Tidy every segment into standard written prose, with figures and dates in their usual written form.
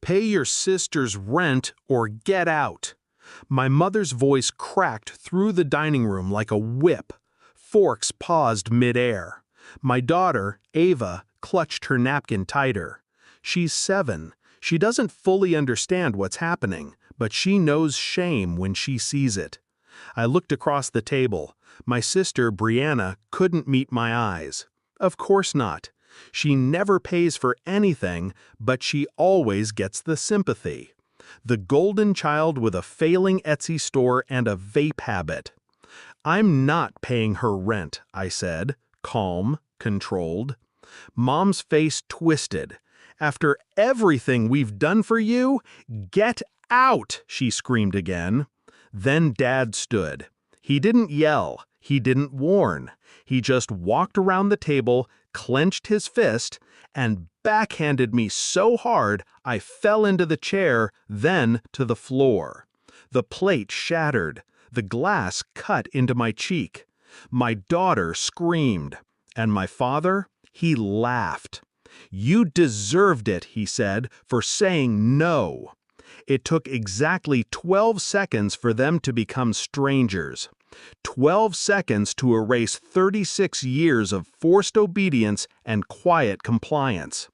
Pay your sister's rent or get out. My mother's voice cracked through the dining room like a whip. Forks paused midair. My daughter, Ava, clutched her napkin tighter. She's 7. She doesn't fully understand what's happening, but she knows shame when she sees it. I looked across the table. My sister, Brianna, couldn't meet my eyes. Of course not. She never pays for anything, but she always gets the sympathy. The golden child with a failing Etsy store and a vape habit. I'm not paying her rent, I said, calm, controlled. Mom's face twisted. After everything we've done for you, get out, she screamed again. Then Dad stood. He didn't yell. He didn't warn. He just walked around the table, clenched his fist, and backhanded me so hard I fell into the chair, then to the floor. The plate shattered. The glass cut into my cheek. My daughter screamed. And my father, he laughed. You deserved it, he said, for saying no. It took exactly 12 seconds for them to become strangers. 12 seconds to erase 36 years of forced obedience and quiet compliance.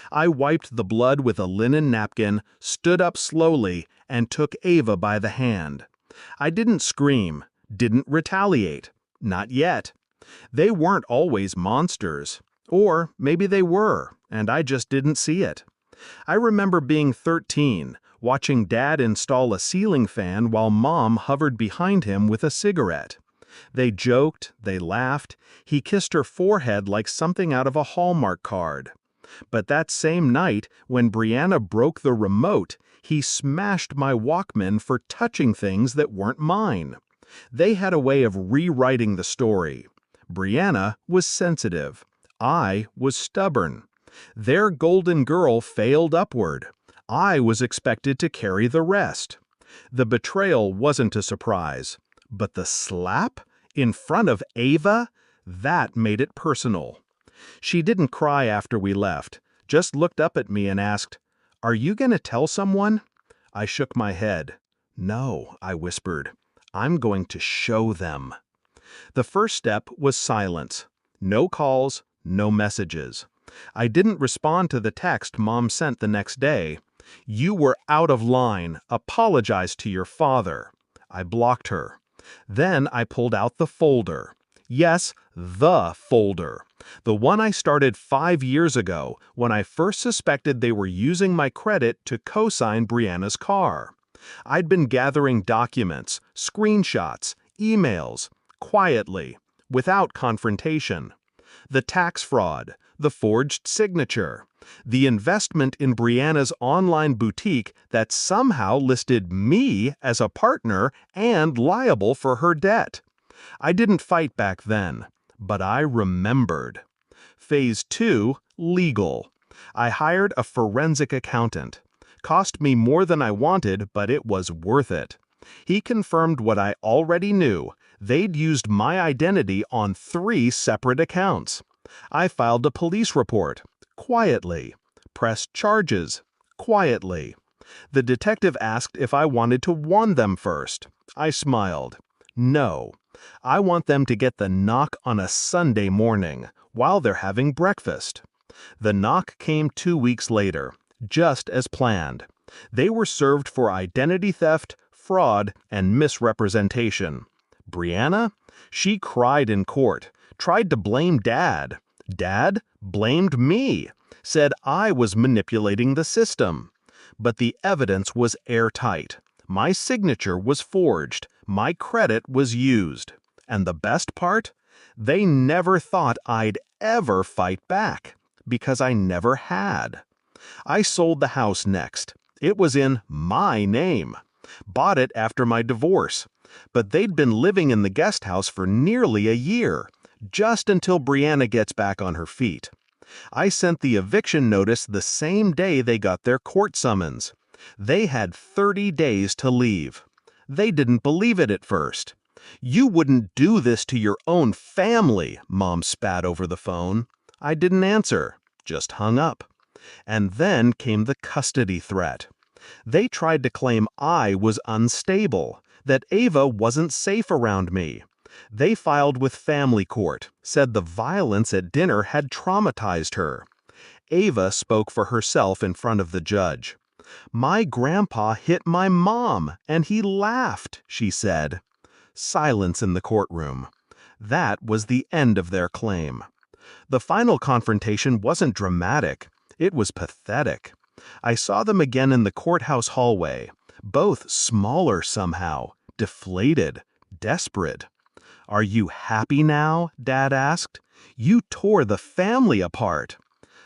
I wiped the blood with a linen napkin, stood up slowly, and took Ava by the hand. I didn't scream, didn't retaliate. Not yet. They weren't always monsters. Or maybe they were, and I just didn't see it. I remember being 13, watching Dad install a ceiling fan while Mom hovered behind him with a cigarette. They joked, they laughed. He kissed her forehead like something out of a Hallmark card. But that same night, when Brianna broke the remote, he smashed my Walkman for touching things that weren't mine. They had a way of rewriting the story. Brianna was sensitive. I was stubborn. Their golden girl failed upward. I was expected to carry the rest. The betrayal wasn't a surprise. But the slap? In front of Ava? That made it personal. She didn't cry after we left, just looked up at me and asked, "Are you going to tell someone?" I shook my head. "No," I whispered. "I'm going to show them." The first step was silence. No calls, no messages. I didn't respond to the text Mom sent the next day. "You were out of line. Apologize to your father." I blocked her. Then I pulled out the folder. Yes, the folder. The one I started 5 years ago when I first suspected they were using my credit to co-sign Brianna's car. I'd been gathering documents, screenshots, emails, quietly, without confrontation. The tax fraud, the forged signature, the investment in Brianna's online boutique that somehow listed me as a partner and liable for her debt. I didn't fight back then, but I remembered. Phase 2, legal. I hired a forensic accountant. Cost me more than I wanted, but it was worth it. He confirmed what I already knew. They'd used my identity on 3 separate accounts. I filed a police report, quietly. Pressed charges, quietly. The detective asked if I wanted to warn them first. I smiled. No. I want them to get the knock on a Sunday morning, while they're having breakfast. The knock came 2 weeks later, just as planned. They were served for identity theft, fraud, and misrepresentation. Brianna? She cried in court, tried to blame Dad. Dad blamed me, said I was manipulating the system. But the evidence was airtight. My signature was forged. My credit was used. And the best part? They never thought I'd ever fight back, because I never had. I sold the house next. It was in my name. Bought it after my divorce. But they'd been living in the guest house for nearly a year, just until Brianna gets back on her feet. I sent the eviction notice the same day they got their court summons. They had 30 days to leave. They didn't believe it at first. "You wouldn't do this to your own family," Mom spat over the phone. I didn't answer, just hung up. And then came the custody threat. They tried to claim I was unstable, that Ava wasn't safe around me. They filed with family court, said the violence at dinner had traumatized her. Ava spoke for herself in front of the judge. "My grandpa hit my mom, and he laughed," she said. Silence in the courtroom. That was the end of their claim. The final confrontation wasn't dramatic. It was pathetic. I saw them again in the courthouse hallway, both smaller somehow, deflated, desperate. "Are you happy now?" Dad asked. "You tore the family apart."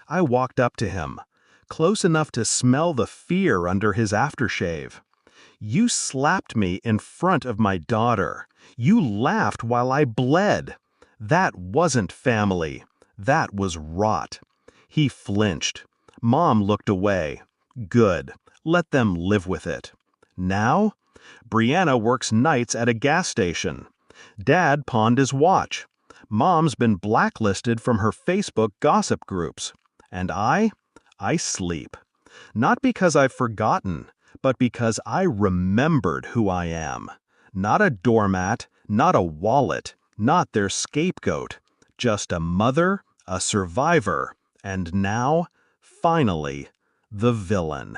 I walked up to him, close enough to smell the fear under his aftershave. "You slapped me in front of my daughter. You laughed while I bled. That wasn't family. That was rot." He flinched. Mom looked away. Good. Let them live with it. Now? Brianna works nights at a gas station. Dad pawned his watch. Mom's been blacklisted from her Facebook gossip groups. And I sleep. Not because I've forgotten, but because I remembered who I am. Not a doormat, not a wallet, not their scapegoat. Just a mother, a survivor, and now, finally, the villain.